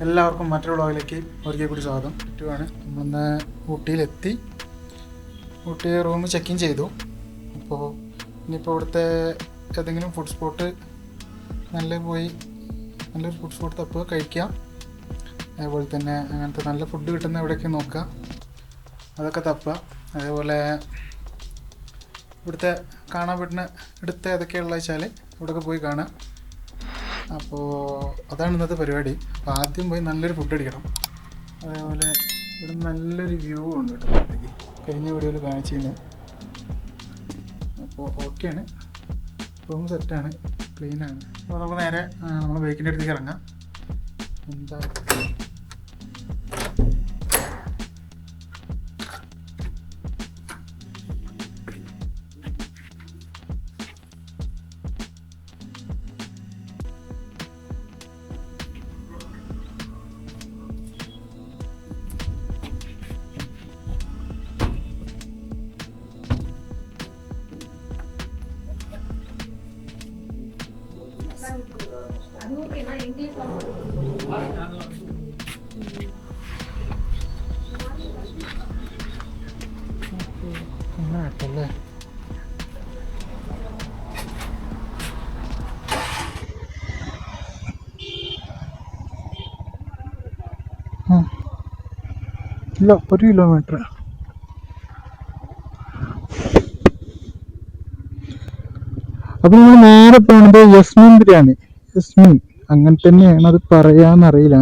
എല്ലാവർക്കും മറ്റൊരു വ്ളോഗിലേക്ക് ഒരിക്കൽ കൂടി സ്വാഗതം. ചുറ്റുമാണ് നമ്മളിന്ന് ഊട്ടിയിലെത്തി. ഊട്ടി റൂം ചെക്ക് ഇൻ ചെയ്തു. അപ്പോൾ ഇനിയിപ്പോൾ ഇവിടുത്തെ ഏതെങ്കിലും ഫുഡ് സ്പോട്ട് നല്ലൊരു ഫുഡ് സ്പോട്ട് തപ്പുക, കഴിക്കാം. അതേപോലെ തന്നെ അങ്ങനത്തെ നല്ല ഫുഡ് കിട്ടുന്ന എവിടെയൊക്കെ നോക്കുക, അതൊക്കെ തപ്പുക. അതേപോലെ ഇവിടുത്തെ കാണാൻ പറ്റുന്ന ഇവിടുത്തെ ഏതൊക്കെയുള്ള വെച്ചാൽ ഇവിടെയൊക്കെ പോയി കാണാം. അപ്പോൾ അതാണ് ഇന്നത്തെ പരിപാടി. അപ്പോൾ ആദ്യം പോയി നല്ലൊരു ഫുഡ് അടിക്കണം. അതേപോലെ ഇവിടെ നല്ലൊരു വ്യൂ ഉണ്ട് കേട്ടോ. കഴിഞ്ഞ വീഡിയോയിൽ കാണിച്ചിരുന്നു. അപ്പോൾ ഓക്കെയാണ്, റൂം സെറ്റാണ്, ക്ലീനാണ്. അപ്പോൾ നമുക്ക് നേരെ നമ്മൾ ബൈക്കിൻ്റെ അടുത്തേക്ക് ഇറങ്ങാം. എന്താ ല്ലേ ഇല്ല, 1 കിലോമീറ്റർ. അപ്പൊ നമ്മൾ നേരെ പോണത് യസ്മീൻ ബിരിയാണി. യസ്മീൻ അങ്ങനെ തന്നെയാണ് അത് പറയാന്നറിയില്ല.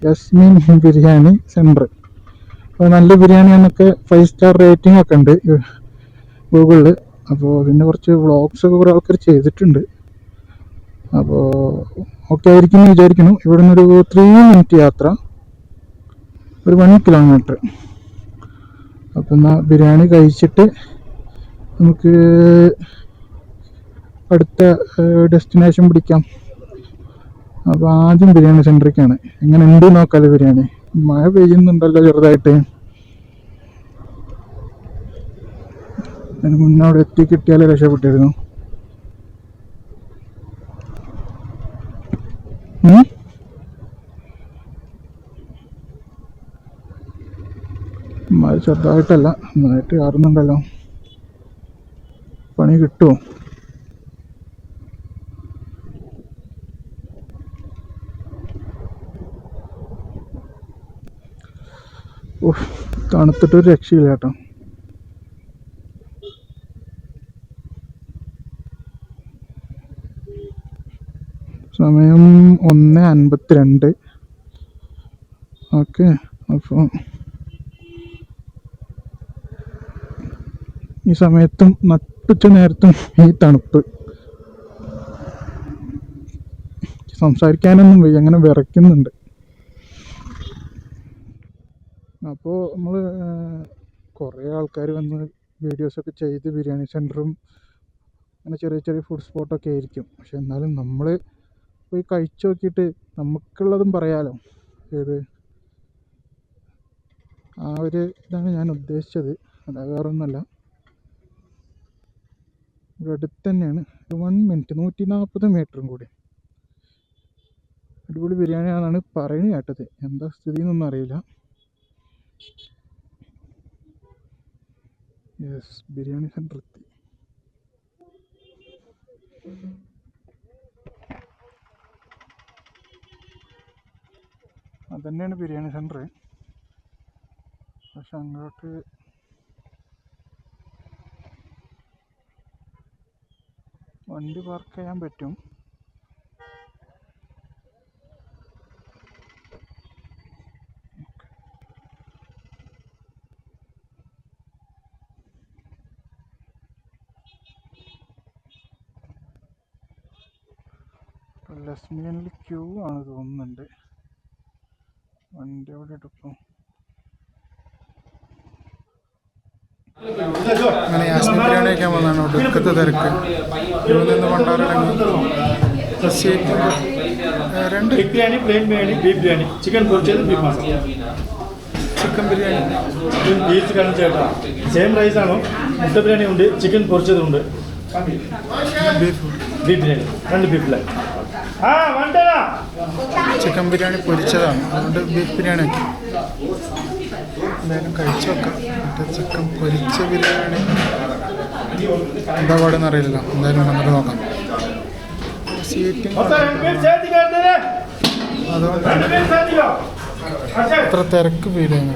യസ്മീൻ ബിരിയാണി സെന്റർ. അപ്പോൾ നല്ല ബിരിയാണിയാന്നൊക്കെ 5 സ്റ്റാർ റേറ്റിംഗ് ഒക്കെ ഉണ്ട് ഗൂഗിളിൽ. അപ്പോൾ പിന്നെ കുറച്ച് വ്ളോഗ്സൊക്കെ കുറേ ആൾക്കാർ ചെയ്തിട്ടുണ്ട്. അപ്പോൾ ഓക്കെ ആയിരിക്കും എന്ന് വിചാരിക്കുന്നു. ഇവിടെ നിന്നൊരു 3 മിനിറ്റ് യാത്ര, ഒരു 1 കിലോമീറ്റർ. അപ്പം എന്നാൽ ബിരിയാണി കഴിച്ചിട്ട് നമുക്ക് അടുത്ത ഡെസ്റ്റിനേഷൻ പിടിക്കാം. അപ്പോൾ ആദ്യം ബിരിയാണി സെൻറ്ററിലേക്കാണ്. എങ്ങനെ ഉണ്ട് നോക്കാമല്ലോ ബിരിയാണി. മഴ പെയ്യുന്നുണ്ടല്ലോ ചെറുതായിട്ട്. അതിന് മുന്നേ അവിടെ എത്തി കിട്ടിയാലേ രക്ഷപ്പെട്ടിരുന്നു. മഴ ചെറുതായിട്ടല്ല, നന്നായിട്ട് കയറുന്നുണ്ടല്ലോ. പണി കിട്ടുമോ? തണുത്തിട്ടൊരു രക്ഷയില്ല കേട്ടോ. സമയം 1:52. ഓക്കെ, അപ്പോൾ ഈ സമയത്തും നട്ടുച്ച നേരത്തും ഈ തണുപ്പ് സംസാരിക്കാനൊന്നും വയ്യ, അങ്ങനെ വിറയ്ക്കുന്നുണ്ട്. അപ്പോൾ നമ്മൾ കുറേ ആൾക്കാർ വന്ന് വീഡിയോസൊക്കെ ചെയ്ത് ബിരിയാണി സെൻറ്ററും അങ്ങനെ ചെറിയ ചെറിയ ഫുഡ് സ്പോട്ടൊക്കെ ആയിരിക്കും. പക്ഷെ എന്നാലും നമ്മൾ പോയി കഴിച്ചു നോക്കിയിട്ട് നമുക്കുള്ളതും പറയാമല്ലോ. ഏത് ആ ഒരു ഇതാണ് ഞാൻ ഉദ്ദേശിച്ചത്, അതാ വേറൊന്നുമല്ല. ഇവിടെ അടുത്ത് തന്നെയാണ്, 1 മിനിറ്റ് 140 മീറ്ററും കൂടി. അടിപൊളി ബിരിയാണിയാണെന്നാണ് പറയുന്നത് കേട്ടത്. എന്താ സ്ഥിതി എന്നൊന്നും അറിയില്ല. യെസ്, ബിരിയാണി സെൻറ്റർ എത്തി. അതന്നെയാണ് ബിരിയാണി സെൻറ്റർ. പക്ഷെ അങ്ങോട്ട് വണ്ടി പാർക്ക് ചെയ്യാൻ പറ്റും. യസ്മീനിൽ ക്യൂ ആണ് തോന്നുന്നുണ്ട്. വണ്ടി എവിടെ എടുക്കും? അങ്ങനെ യാസ്മീൻ ബിരിയാണി കഴിക്കാൻ വന്നതാണ്. ഒടുക്കത്തെ തിരക്ക്. ഇവിടെ നിന്ന് കൊണ്ടാറിറങ്ങി 2 biryani, plain biryani, beef biryani, chicken പൊരിച്ചത്, beef masala, chicken biryani, beef curry ചേട്ടാ. സെയിം റൈസ് ആണോ? മുട്ട ബിരിയാണി ഉണ്ട്, ചിക്കൻ പൊരിച്ചതുണ്ട്, beef beef biryani, 2 beef. Chicken biryani പൊരിച്ചതാണ്, അതുകൊണ്ട് ബീഫ് ബിരിയാണി ആക്കി. എന്തായാലും കഴിച്ചു വെക്കാം. മറ്റേ ചിക്കൻ പൊരിച്ച ബിരിയാണി എന്താ പാടെന്ന് അറിയില്ല, എന്തായാലും വന്നിട്ട് നോക്കാം. സീറ്റിംഗ് അതുകൊണ്ട് അത്ര തിരക്ക് ഫീൽ ചെയ്യുന്നു.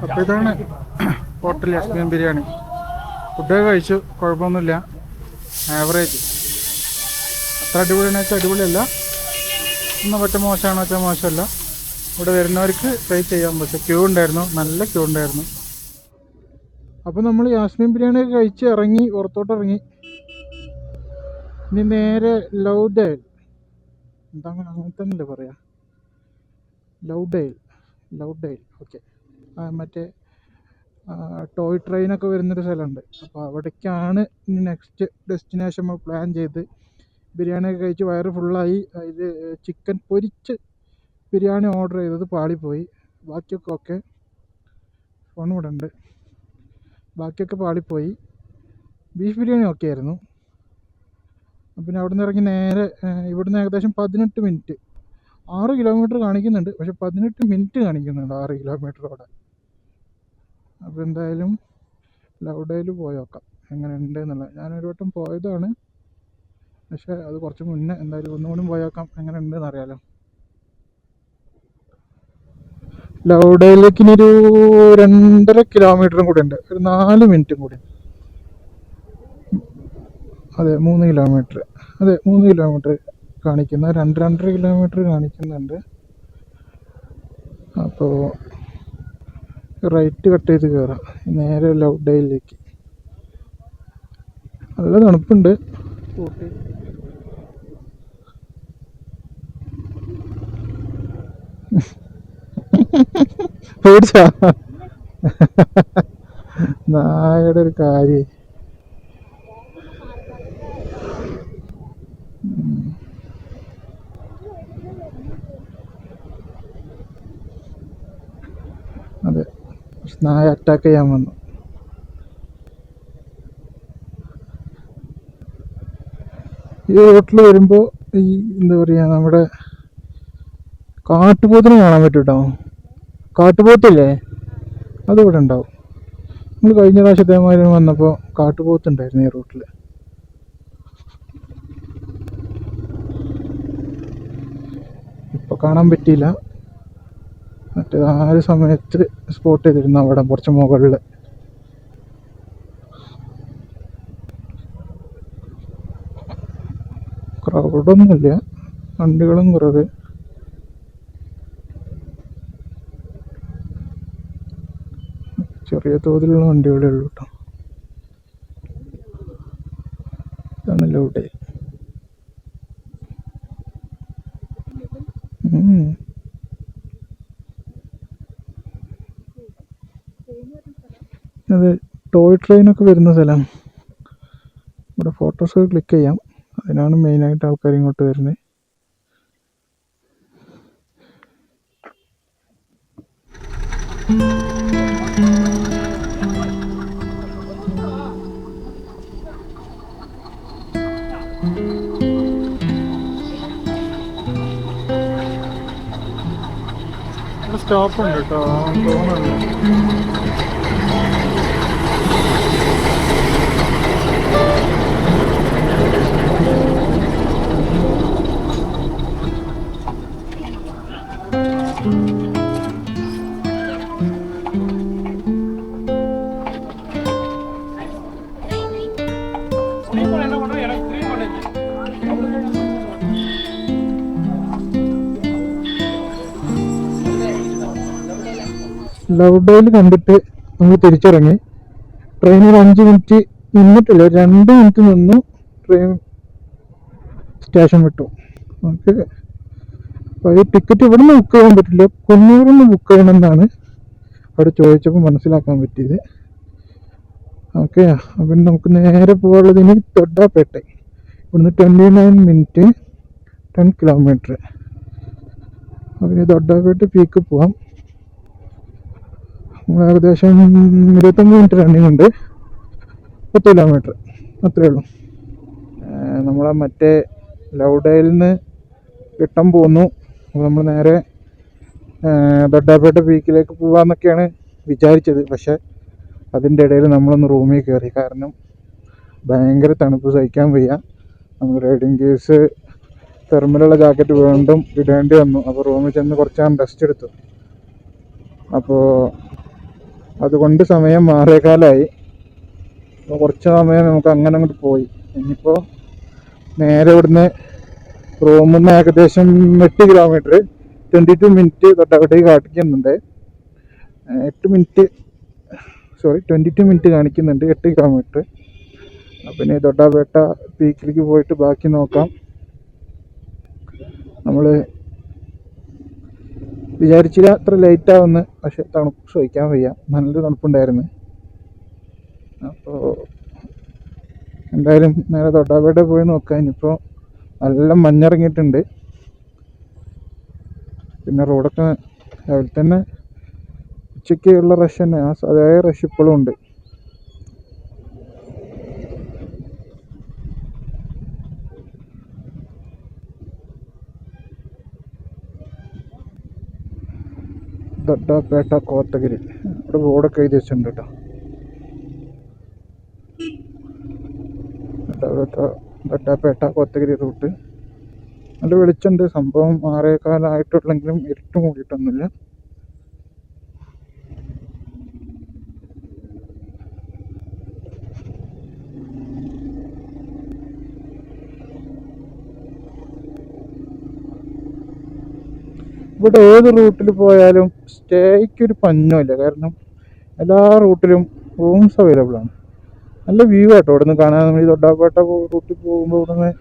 അപ്പോൾ ഇതാണ് ഹോട്ടൽ യസ്മീൻ ബിരിയാണി. ഫുഡൊക്കെ കഴിച്ചു, കുഴപ്പമൊന്നുമില്ല, ആവറേജ്. അത്ര അടിപൊളിയാണെന്ന് വെച്ചാൽ അടിപൊളിയല്ല, എന്നാൽ പറ്റ മോശമാണെന്ന് വെച്ചാൽ മോശമല്ല. ഇവിടെ വരുന്നവർക്ക് ട്രൈ ചെയ്യാം. പക്ഷേ ക്യൂ ഉണ്ടായിരുന്നു, നല്ല ക്യൂ ഉണ്ടായിരുന്നു. അപ്പോൾ നമ്മൾ യാസ്മീൻ ബിരിയാണിയൊക്കെ കഴിച്ച് ഇറങ്ങി, പുറത്തോട്ട് ഇറങ്ങി. ഇനി നേരെ ലൗഡേൽ, എന്താ അങ്ങനെ തന്നെയല്ലേ പറയാ, ലൗഡേൽ ഓക്കെ. മറ്റേ ടോയ് ട്രെയിനൊക്കെ വരുന്നൊരു സ്ഥലമുണ്ട്. അപ്പോൾ അവിടേക്കാണ് ഇനി നെക്സ്റ്റ് ഡെസ്റ്റിനേഷൻ നമ്മൾ പ്ലാൻ ചെയ്ത്. ബിരിയാണിയൊക്കെ കഴിച്ച് വയറ് ഫുള്ളായി. ഇത് ചിക്കൻ പൊരിച്ച് ബിരിയാണി ഓർഡർ ചെയ്തത് പാളിപ്പോയി. ബാക്കിയൊക്കെ ഓക്കെ, ഫോൺ ഇവിടെ ഉണ്ട്. ബാക്കിയൊക്കെ പാളിപ്പോയി. ബീഫ് ബിരിയാണി ഓക്കെ ആയിരുന്നു. പിന്നെ അവിടെ നിന്ന് ഇറങ്ങി നേരെ ഇവിടുന്ന് ഏകദേശം 18 മിനിറ്റ്, 6 കിലോമീറ്റർ കാണിക്കുന്നുണ്ട്, പക്ഷെ 18 മിനിറ്റ് കാണിക്കുന്നുണ്ട് 6 കിലോമീറ്ററോടെ. അപ്പോൾ എന്തായാലും ലൗഡേൽ പോയി നോക്കാം എങ്ങനെയുണ്ട് എന്നുള്ളത്. ഞാനൊരു വട്ടം പോയതാണ്, പക്ഷേ അത് കുറച്ച് മുന്നേ. എന്തായാലും ഒന്നുകൂടി പോയി നോക്കാം എങ്ങനെ ഉണ്ടെന്ന് അറിയാലോ. ലൗഡേയിലേക്ക് ഇനിയൊരു 2.5 കിലോമീറ്ററും കൂടി ഉണ്ട്, ഒരു 4 മിനിറ്റും കൂടി. അതെ 3 കിലോമീറ്റർ, അതെ 3 കിലോമീറ്റർ കാണിക്കുന്ന, 2-2.5 കിലോമീറ്റർ കാണിക്കുന്നുണ്ട്. അപ്പോൾ റൈറ്റ് കട്ട് ചെയ്ത് കയറാം നേരെ ലൗഡേയിലേക്ക്. നല്ല തണുപ്പുണ്ട്. ഊട്ടി പേടിച്ചാ നായയുടെ ഒരു കാര്യം. അതെ, നായ അറ്റാക്ക് ചെയ്യാൻ വന്നു. ഈ റോട്ടിൽ വരുമ്പോൾ ഈ എന്താ പറയുക, നമ്മുടെ കാട്ടുപോത്തിനെ കാണാൻ പറ്റും കേട്ടോ. കാട്ടുപോത്തില്ലേ, അതിവിടെ ഉണ്ടാവും. നമ്മൾ കഴിഞ്ഞ പ്രാവശ്യത്തേമാരും വന്നപ്പോൾ കാട്ടുപോത്തുണ്ടായിരുന്നു ഈ റൂട്ടിൽ. ഇപ്പോൾ കാണാൻ പറ്റിയില്ല. മറ്റേ ആ ഒരു സമയത്ത് സ്പോട്ട് ചെയ്തിരുന്നു അവിടെ കുറച്ച് മുകളിൽ. ക്രൗഡൊന്നുമില്ല, വണ്ടികളും കുറവ്. ചെറിയ തോതിലുള്ള വണ്ടികളേ ഉള്ളൂ കേട്ടോ. ഇതാണ് ലൗഡേൽ. അത് ടോയ് ട്രെയിനൊക്കെ വരുന്ന സ്ഥലം. ഇവിടെ ഫോട്ടോസൊക്കെ ക്ലിക്ക് ചെയ്യാം, അതിനാണ് മെയിനായിട്ട് ആൾക്കാർ ഇങ്ങോട്ട് വരുന്നത്. സ്റ്റോപ്പ് ഉണ്ട് കേട്ടോ, തോന്നുന്നു. ലൗഡേൽ കണ്ടിട്ട് നമ്മൾ തിരിച്ചിറങ്ങി. ട്രെയിൻ ഒരു 5 മിനിറ്റ് നിന്നിട്ടില്ല, 2 മിനിറ്റ് നിന്നു ട്രെയിൻ സ്റ്റേഷൻ വിട്ടു. നമുക്ക് ഈ ടിക്കറ്റ് ഇവിടെ നിന്ന് ബുക്ക് ചെയ്യാൻ പറ്റില്ല, കുന്നൂരിൽ നിന്ന് ബുക്ക് ചെയ്യണമെന്നാണ് അവിടെ ചോദിച്ചപ്പോൾ മനസ്സിലാക്കാൻ പറ്റിയത്. ഓക്കെ, അപ്പം നമുക്ക് നേരെ പോകാനുള്ളതിന് തൊട്ടാപ്പേട്ട. ഇവിടുന്ന് 29 മിനിറ്റ് 10 കിലോമീറ്റർ. അപ്പം തൊട്ടാപ്പേട്ട പീക്ക് പോവാം. നമ്മൾ ഏകദേശം 29 മിനിറ്റ് റണ്ണിങ് ഉണ്ട്, 10 കിലോമീറ്റർ അത്രയേ ഉള്ളൂ. നമ്മളെ മറ്റേ ലൗഡയിൽ നിന്ന് റിട്ടേൺ പോന്നു. അപ്പോൾ നമ്മൾ നേരെ ദൊഡ്ഡാപേട്ട പീക്കിലേക്ക് പോകാമെന്നൊക്കെയാണ് വിചാരിച്ചത്. പക്ഷേ അതിൻ്റെ ഇടയിൽ നമ്മളൊന്ന് റൂമിൽ കയറി, കാരണം ഭയങ്കര തണുപ്പ് സഹിക്കാൻ വയ്യ. നമ്മൾ റൈഡിങ് കേസ് തെർമലുള്ള ജാക്കറ്റ് വീണ്ടും ഇടേണ്ടി വന്നു. അപ്പോൾ റൂമിൽ ചെന്ന് കുറച്ച് നേരം റെസ്റ്റ് എടുത്തു. അപ്പോൾ അതുകൊണ്ട് സമയം 6:15. അപ്പോൾ കുറച്ച് സമയം നമുക്ക് അങ്ങനെ അങ്ങോട്ട് പോയി. ഇനിയിപ്പോൾ നേരെ ഇവിടുന്ന് റൂമിൽ നിന്ന് ഏകദേശം 8 കിലോമീറ്റർ 22 മിനിറ്റ് തൊട്ടവിടേക്ക് കാണിക്കുന്നുണ്ട്. 22 മിനിറ്റ് കാണിക്കുന്നുണ്ട്, 8 കിലോമീറ്റർ. അപ്പം ഇനി തൊട്ടാപേട്ട പീക്കിലേക്ക് പോയിട്ട് ബാക്കി നോക്കാം. നമ്മൾ വിചാരിച്ചില്ല അത്ര ലേറ്റ് ആവുമെന്ന്, പക്ഷെ തണുപ്പ് സഹിക്കാൻ വയ്യ, നല്ല തണുപ്പുണ്ടായിരുന്നു. അപ്പോൾ എന്തായാലും നേരെ തൊട്ടാപേട്ട പോയി നോക്കാം. ഇനിയിപ്പോൾ നല്ല മഞ്ഞിറങ്ങിയിട്ടുണ്ട്. പിന്നെ റോഡൊക്കെ രാവിലെ തന്നെ ഉച്ചയ്ക്ക് ഉള്ള റഷ് തന്നെ, അതേ റഷ് ഇപ്പോഴും ഉണ്ട്. ദൊഡ്ഡാപേട്ട കോത്തഗിരി, ഇവിടെ ബോർഡൊക്കെ എഴുതി വെച്ചിട്ടുണ്ട് കേട്ടോ. ദൊഡ്ഡാപേട്ട കോത്തഗിരി റൂട്ട് നല്ല വെളിച്ചമുണ്ട്. സംഭവം 6:15 ആയിട്ടുള്ളെങ്കിലും ഇരുട്ട് മൂടിയിട്ടൊന്നുമില്ല. ഇവിടെ ഏത് റൂട്ടിൽ പോയാലും സ്റ്റേയ്ക്കൊരു പഞ്ഞമില്ല, കാരണം എല്ലാ റൂട്ടിലും റൂംസ് അവൈലബിൾ ആണ്. നല്ല വ്യൂ ആട്ടോ ഇവിടെ നിന്ന് കാണാൻ. നമ്മൾ ഈ തൊട്ടാപ്പേട്ട റൂട്ടിൽ പോകുമ്പോൾ ഇവിടെ നിന്ന്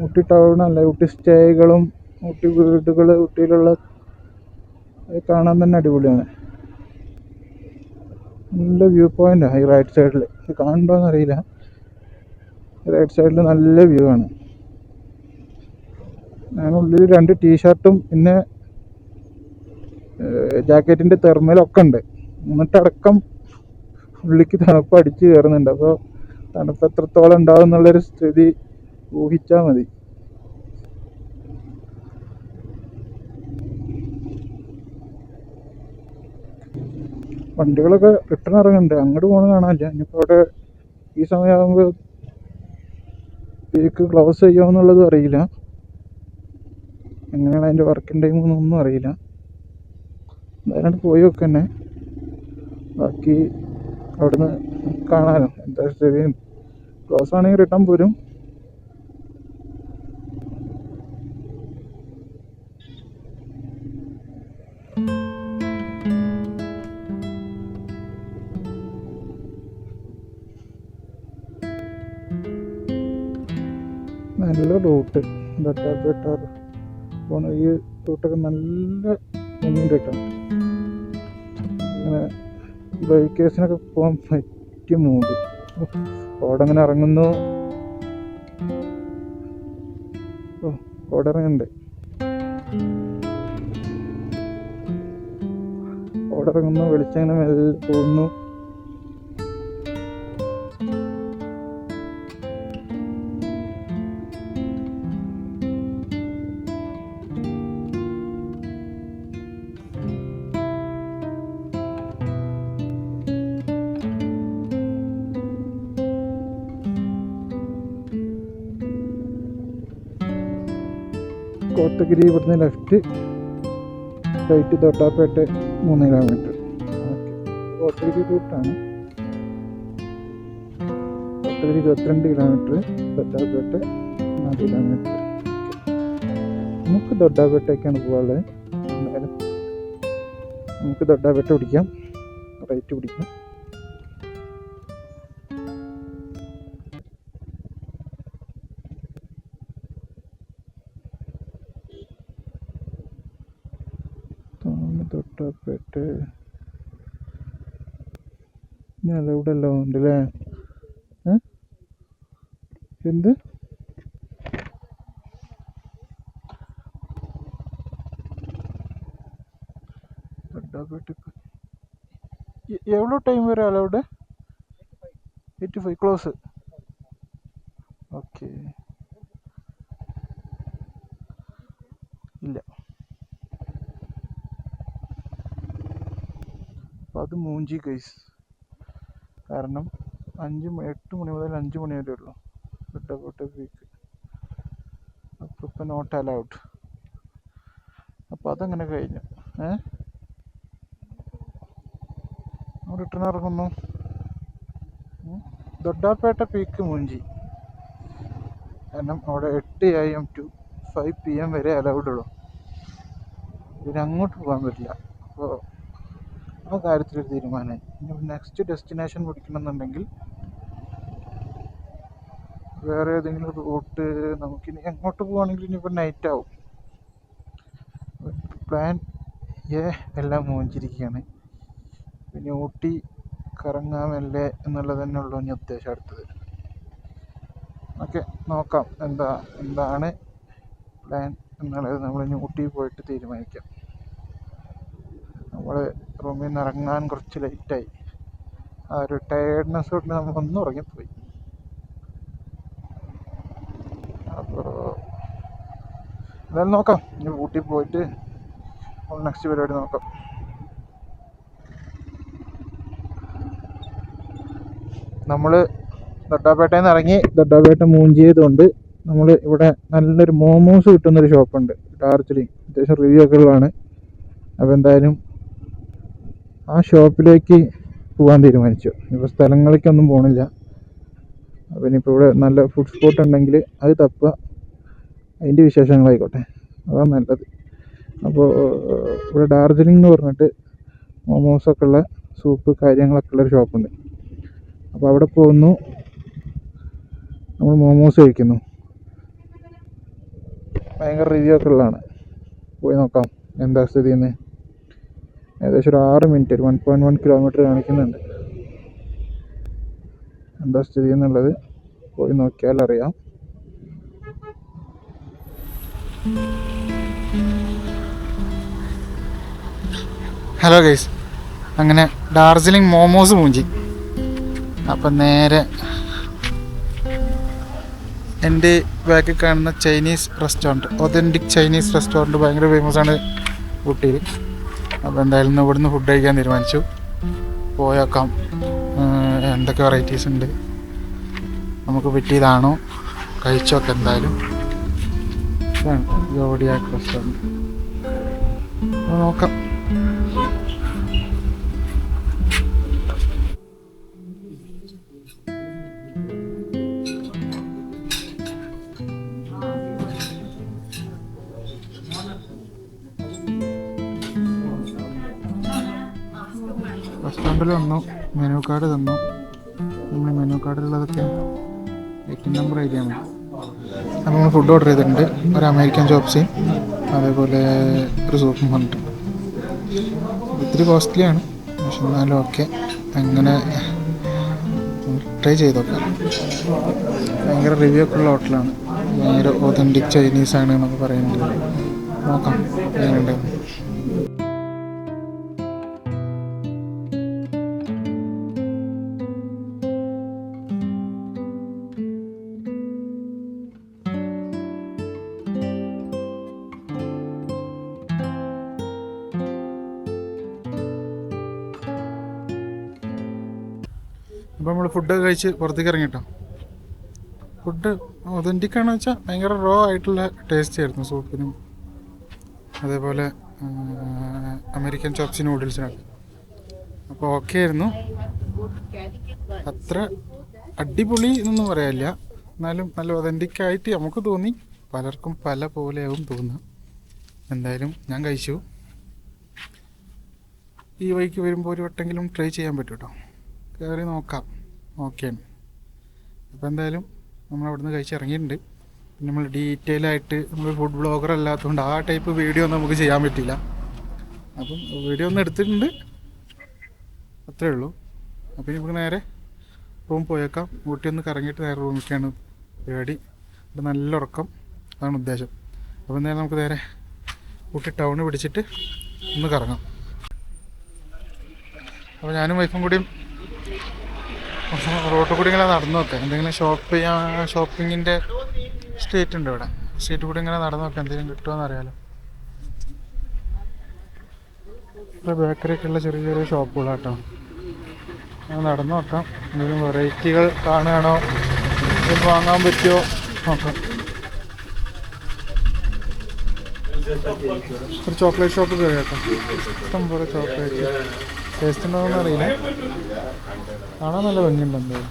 ഊട്ടി ടൗൺ അല്ല, ഊട്ടി സ്റ്റേകളും ഊട്ടി വീടുകൾ, ഊട്ടിയിലുള്ള കാണാൻ തന്നെ അടിപൊളിയാണ്. നല്ല വ്യൂ പോയിന്റാണ് ഈ റൈറ്റ് സൈഡിൽ. ഇത് കാണുന്നുണ്ടോയെന്ന് അറിയില്ല, റൈറ്റ് സൈഡിൽ നല്ല വ്യൂ ആണ്. ഞാനുള്ളിൽ 2 ടീഷർട്ടും പിന്നെ ജാക്കറ്റിൻ്റെ തെർമലൊക്കെ ഉണ്ട്. എന്നിട്ടടക്കം ഉള്ളിക്ക് തണുപ്പ് അടിച്ച് കയറുന്നുണ്ട്. അപ്പോൾ തണുപ്പ് എത്രത്തോളം ഉണ്ടാവും എന്നുള്ളൊരു സ്ഥിതി ഊഹിച്ചാൽ മതി. വണ്ടികളൊക്കെ റിട്ടേൺ ഇറങ്ങുന്നുണ്ട്, അങ്ങോട്ട് പോകുന്നത് കാണാനില്ല. ഇനിയിപ്പോൾ അവിടെ ഈ സമയമാകുമ്പോൾ പീക്ക് ക്ലോസ് ചെയ്യുമോയെന്നുള്ളതും അറിയില്ല, എങ്ങനെയാണ് അതിൻ്റെ വർക്കിംഗ് ടൈം എന്നൊന്നും അറിയില്ല. എന്തായാലും പോയി നോക്കുക തന്നെ, ബാക്കി അവിടുന്ന് കാണാമല്ലോ എന്താ സ്ഥിതി. ക്ലോസ് ആണെങ്കിൽ റിട്ടേൺ പോരും. നല്ല റൂട്ട് ദൊഡ്ഡാപേട്ട പോണ ഈ റൂട്ടൊക്കെ നല്ല ഭംഗിയുണ്ട് കേട്ടോ. ഇങ്ങനെ ബൈക്കേഴ്സിനൊക്കെ പോകാൻ പറ്റിയ മൂഡ്. കോടങ്ങനെ ഇറങ്ങുന്നു, കോട ഇറങ്ങുന്നുണ്ട്. കോട ഇറങ്ങുന്നു, വെളിച്ചങ്ങനെ മെല്ലെ പോകുന്നു. കോത്തഗിരി ഇവിടുന്ന് left, right Doddabetta 3 kilometre. Kotagiri റൂട്ടാണ്. Kotagiri 22 kilometre, Doddabetta 4 kilometre. നമുക്ക് തൊട്ടാപ്പേട്ടയ്ക്കാണ് പോകാനുള്ളത്. എന്തായാലും നമുക്ക് തൊട്ടാപ്പേട്ട പിടിക്കാം, റൈറ്റ് പിടിക്കാം. അലൗഡ് എല്ലാം ഉണ്ട് അല്ലേ? എന്ത് എவ்வளோ ടൈം വരെ അലൗഡ്? 85 ക്ലോസ്. ഓക്കെ, ഇല്ല. അപ്പോൾ അത് മൂഞ്ചി ഗൈസ്. കാരണം 8 മണി മുതൽ 5 മണി വരെ ഉള്ളൂ വീക്ക്. അപ്പോൾ ഇപ്പം നോട്ട് അലൗഡ്. അപ്പോൾ അതങ്ങനെ കഴിഞ്ഞു. റിട്ടേൺ ഇറങ്ങുന്നു. ദൊഡ്ഡാപേട്ട പീക്ക് മൂഞ്ചി. കാരണം അവിടെ 8 AM to 5 PM വരെ അലൗഡ് ഉള്ളൂ. പിന്നെ അങ്ങോട്ട് പോകാൻ പറ്റില്ല. അപ്പോൾ ആ കാര്യത്തിലൊരു തീരുമാനമായി. ഇനി നെക്സ്റ്റ് ഡെസ്റ്റിനേഷൻ പിടിക്കണമെന്നുണ്ടെങ്കിൽ വേറെ ഏതെങ്കിലും റൂട്ട് നമുക്കിനി എങ്ങോട്ട് പോവുകയാണെങ്കിൽ ഇനിയിപ്പോൾ നൈറ്റ് ആവും. പ്ലാൻ എല്ലാം മോഞ്ചിരിക്കുകയാണ്. പിന്നെ ഊട്ടി കറങ്ങാമല്ലേ എന്നുള്ളത് തന്നെ ഉള്ളൂ ഇനി ഉദ്ദേശം അടുത്തത്. ഓക്കെ, നോക്കാം എന്താണ് പ്ലാൻ എന്നുള്ളത് നമ്മളിനി ഊട്ടി പോയിട്ട് തീരുമാനിക്കാം. നമ്മൾ റൂമിൽ നിന്ന് ഇറങ്ങാൻ കുറച്ച് ലേറ്റായി. ആ ഒരു ടയർഡ്നെസ് കൊണ്ട് നമ്മളൊന്നും ഉറങ്ങിപ്പോയി. അപ്പോൾ എന്തായാലും നോക്കാം, ഇനി ഊട്ടി പോയിട്ട് നെക്സ്റ്റ് പരിപാടി നോക്കാം. നമ്മൾ ദൊഡ്ഡാപേട്ടയിൽ നിന്ന് ഇറങ്ങി ദൊഡ്ഡാപേട്ട മൂഞ്ചിയതുകൊണ്ട് നമ്മൾ ഇവിടെ നല്ലൊരു മോമോസ് കിട്ടുന്നൊരു ഷോപ്പുണ്ട് ഡാർജിലിംഗ്. അത്യാവശ്യം റിവ്യൂ ഒക്കെ ഉള്ളതാണ്. അപ്പോൾ എന്തായാലും ആ ഷോപ്പിലേക്ക് പോകാൻ തീരുമാനിച്ചു. ഇപ്പോൾ സ്ഥലങ്ങളിലേക്കൊന്നും പോകണില്ല. അപ്പോൾ ഇനിയിപ്പോൾ ഇവിടെ നല്ല ഫുഡ് സ്പോട്ട് ഉണ്ടെങ്കിൽ അത് തപ്പുക, അതിൻ്റെ വിശേഷങ്ങളായിക്കോട്ടെ, അതാണ് നല്ലത്. അപ്പോൾ ഇവിടെ ഡാർജിലിംഗ് എന്ന് പറഞ്ഞിട്ട് മോമോസൊക്കെ ഉള്ള സൂപ്പ് കാര്യങ്ങളൊക്കെ ഉള്ളൊരു ഷോപ്പുണ്ട്. അപ്പോൾ അവിടെ പോകുന്നു, നമ്മൾ മോമോസ് കഴിക്കുന്നു. ഭയങ്കര റിവ്യൂ ഒക്കെ ഉള്ളതാണ്. പോയി നോക്കാം എന്താ സ്ഥിതി എന്ന്. ഏകദേശം ഒരു 6 മിനിറ്റ്, ഒരു 1.1 കിലോമീറ്റർ കാണിക്കുന്നുണ്ട്. എന്താ സ്ഥിതി എന്നുള്ളത് പോയി നോക്കിയാൽ അറിയാം. ഹലോ ഗൈസ്, അങ്ങനെ ഡാർജിലിംഗ് മോമോസ് മൂഞ്ചി. അപ്പം നേരെ എൻ്റെ ബാക്കിൽ കാണുന്ന Chinese restaurant, authentic Chinese restaurant ഭയങ്കര ഫേമസ് ആണ് ഊട്ടിയിൽ. അപ്പോൾ എന്തായാലും ഇവിടുന്ന് ഫുഡ് കഴിക്കാൻ തീരുമാനിച്ചു. പോയേക്കാം, എന്തൊക്കെ വെറൈറ്റീസ് ഉണ്ട്, നമുക്ക് പറ്റിയതാണോ കഴിച്ചോക്കെ. എന്തായാലും ജോഡിയാക്ക് റെസ്റ്റോറൻറ്റ് നോക്കാം. റെസ്റ്റോറൻറ്റിൽ വന്നു, മെനു കാർഡ് തന്നു. നമ്മൾ മെനു കാർഡിലുള്ളതൊക്കെ 8 നമ്പർ ഏരിയയാണ്. അപ്പോൾ നമ്മൾ ഫുഡ് ഓർഡർ ചെയ്തിട്ടുണ്ട്. ഒരു അമേരിക്കൻ ചോപ്സിയും അതേപോലെ ഒരു സൂപ്പും വന്നിട്ടുണ്ട്. ഇത്തിരി കോസ്റ്റ്ലിയാണ്, പക്ഷെ എന്നാലും ഓക്കെ, അങ്ങനെ ട്രൈ ചെയ്ത് നോക്കാം. ഭയങ്കര റിവ്യൂ ഒക്കെ ഉള്ള ഹോട്ടലാണ്, ഭയങ്കര ഒതൻറ്റിക് ചൈനീസാണ് എന്നൊക്കെ പറയുന്നുണ്ട്. നോക്കാം എങ്ങനെയുണ്ട്. അപ്പോൾ നമ്മൾ ഫുഡൊക്കെ കഴിച്ച് പുറത്തേക്ക് ഇറങ്ങിട്ടോ. ഫുഡ് ഒതൻറ്റിക് ആണെന്ന് വെച്ചാൽ ഭയങ്കര റോ ആയിട്ടുള്ള ടേസ്റ്റ് ആയിരുന്നു സൂപ്പിനും അതേപോലെ അമേരിക്കൻ ചോപ്സ് നൂഡിൽസിനൊക്കെ. അപ്പോൾ ഓക്കെ ആയിരുന്നു. അത്ര അടിപൊളി എന്നൊന്നും പറയാനില്ല, എന്നാലും നല്ല ഒതൻറ്റിക് ആയിട്ട് നമുക്ക് തോന്നി. പലർക്കും പല പോലെയാവും തോന്നുക. എന്തായാലും ഞാൻ കഴിച്ചു. ഈ വഴിക്ക് വരുമ്പോൾ ഒരു വട്ടെങ്കിലും ട്രൈ ചെയ്യാൻ പറ്റും കേട്ടോ, കയറി നോക്കാം. ഓക്കെയാണ്. അപ്പോൾ എന്തായാലും നമ്മൾ അവിടുന്ന് കഴിച്ചിറങ്ങിയിട്ടുണ്ട്. പിന്നെ നമ്മൾ ഡീറ്റെയിൽ ആയിട്ട് നമ്മൾ ഫുഡ് ബ്ലോഗർ അല്ലാത്തതുകൊണ്ട് ആ ടൈപ്പ് വീഡിയോ ഒന്നും നമുക്ക് ചെയ്യാൻ പറ്റില്ല. അപ്പം വീഡിയോ ഒന്ന് എടുത്തിട്ടുണ്ട്, അത്രേ ഉള്ളൂ. അപ്പോൾ ഇനി നമുക്ക് നേരെ റൂം പോയേക്കാം. ഊട്ടി ഒന്ന് കറങ്ങിയിട്ട് നേരെ റൂമിലേക്കാണ് പരിപാടി. ഇവിടെ നല്ല ഉറക്കം, അതാണ് ഉദ്ദേശം. അപ്പോൾ എന്തായാലും നമുക്ക് നേരെ ഊട്ടി ടൗണ് പിടിച്ചിട്ട് ഒന്ന് കറങ്ങാം. അപ്പോൾ ഞാനും വൈഫും കൂടിയും റോഡിൽ കൂടി ഇങ്ങനെ നടന്നു നോക്കാം. എന്തെങ്കിലും ഷോപ്പിങ്ങിൻ്റെ സ്ട്രീറ്റ് ഉണ്ട് ഇവിടെ. സ്ട്രീറ്റ് കൂടി ഇങ്ങനെ നടന്നു നോക്കാം, എന്തെങ്കിലും കിട്ടുമോയെന്ന് അറിയാലോ. ഇവിടെ ബേക്കറിയൊക്കെയുള്ള ചെറിയ ചെറിയ ഷോപ്പുകളാട്ടോ. നടന്നു നോക്കാം, എന്തെങ്കിലും വെറൈറ്റികൾ കാണുകയാണോ, വാങ്ങാൻ പറ്റുമോ നോക്കാം. ഒരു ചോക്ലേറ്റ് ഷോപ്പ് കയറി കേട്ടോ. ഇഷ്ടം പോലെ ചോക്ലേറ്റ്. ടേസ്റ്റ് ഉണ്ടോയെന്ന് അറിയില്ല, കാണാൻ നല്ല ഭംഗിയുണ്ട്. എന്തായാലും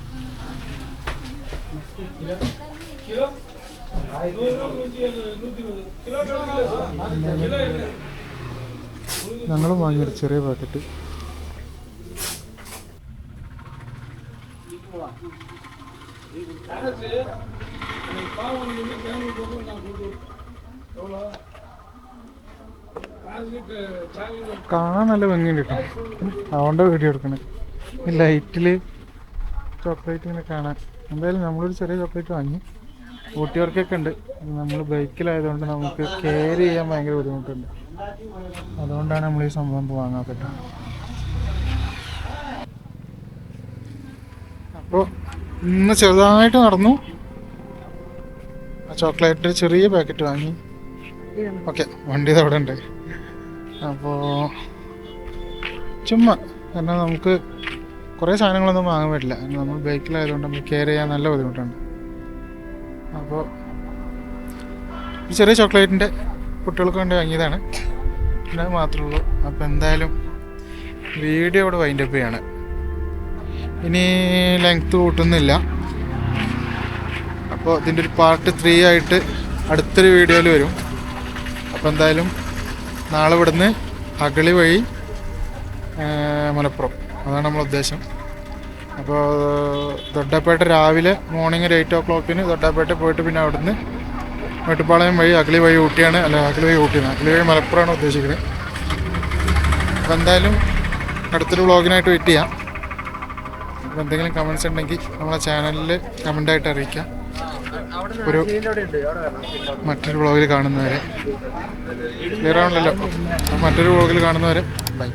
ഞങ്ങളും വാങ്ങിയൊരു ചെറിയ പാക്കറ്റ്. കാണാൻ നല്ല ഭംഗിയുണ്ട് കേട്ടോ, അതുകൊണ്ട് വീഡിയോ എടുക്കണേ. ഈ ലൈറ്റിൽ ചോക്ലേറ്റ് ഇങ്ങനെ കാണാൻ. എന്തായാലും നമ്മളൊരു ചെറിയ ചോക്ലേറ്റ് വാങ്ങി. ഊട്ടിയവർക്കൊക്കെ ഉണ്ട്. നമ്മൾ ബൈക്കിലായതുകൊണ്ട് നമുക്ക് ക്യാരി ചെയ്യാൻ ഭയങ്കര ബുദ്ധിമുട്ടുണ്ട്. അതുകൊണ്ടാണ് നമ്മൾ ഈ സംഭവം വാങ്ങാത്തത്. അപ്പോൾ ഇന്ന് ചെറുതായിട്ട് നടന്നു. ആ ചോക്ലേറ്റ് ചെറിയ പാക്കറ്റ് വാങ്ങി. ഓക്കെ, വണ്ടി അവിടെ ഉണ്ട്. അപ്പോൾ ചുമ്മാ, കാരണം നമുക്ക് കുറേ സാധനങ്ങളൊന്നും വാങ്ങാൻ പറ്റില്ല. നമ്മൾ ബൈക്കിലായതുകൊണ്ട് നമുക്ക് കെയർ ചെയ്യാൻ നല്ല ബുദ്ധിമുട്ടുണ്ട്. അപ്പോൾ ഈ ചെറിയ ചോക്ലേറ്റിൻ്റെ കുട്ടികൾക്ക് വേണ്ടി വാങ്ങിയതാണ്. പിന്നെ അത് മാത്രമേ ഉള്ളൂ. അപ്പോൾ എന്തായാലും വീഡിയോ ഇവിടെ വൈൻഡപ്പ് ചെയ്യാണ്. ഇനി ലെങ്ത്ത് കൂട്ടുന്നില്ല. അപ്പോൾ ഇതിൻ്റെ ഒരു പാർട്ട് 3 ആയിട്ട് അടുത്തൊരു വീഡിയോയിൽ വരും. അപ്പോൾ എന്തായാലും നാളെ ഇവിടുന്ന് അഗളി വഴി മലപ്പുറം, അതാണ് നമ്മളെ ഉദ്ദേശം. അപ്പോൾ ദൊഡ്ഡപ്പേട്ട രാവിലെ മോർണിംഗ് ഒരു 8 o'clock ദൊഡ്ഡപ്പേട്ട പോയിട്ട് പിന്നെ അവിടുന്ന് മേട്ടുപ്പാളയം വഴി അഗളി വഴി ഊട്ടിയാണ്. അല്ല, അഗളി വഴി ഊട്ടിയാണ്, അഗളി വഴി മലപ്പുറമാണ് ഉദ്ദേശിക്കുന്നത്. അപ്പോൾ എന്തായാലും അടുത്തൊരു വ്ളോഗിനായിട്ട് വെയിറ്റ് ചെയ്യാം. അപ്പോൾ എന്തെങ്കിലും കമൻസ് ഉണ്ടെങ്കിൽ നമ്മളെ ചാനലിൽ കമൻ്റായിട്ട് അറിയിക്കാം. ഒരു മറ്റൊരു വ്ളോഗിൽ കാണുന്നവരെ, ക്ലിയർ ആണല്ലോ, മറ്റൊരു വ്ളോഗിൽ കാണുന്നവരെ ബൈ.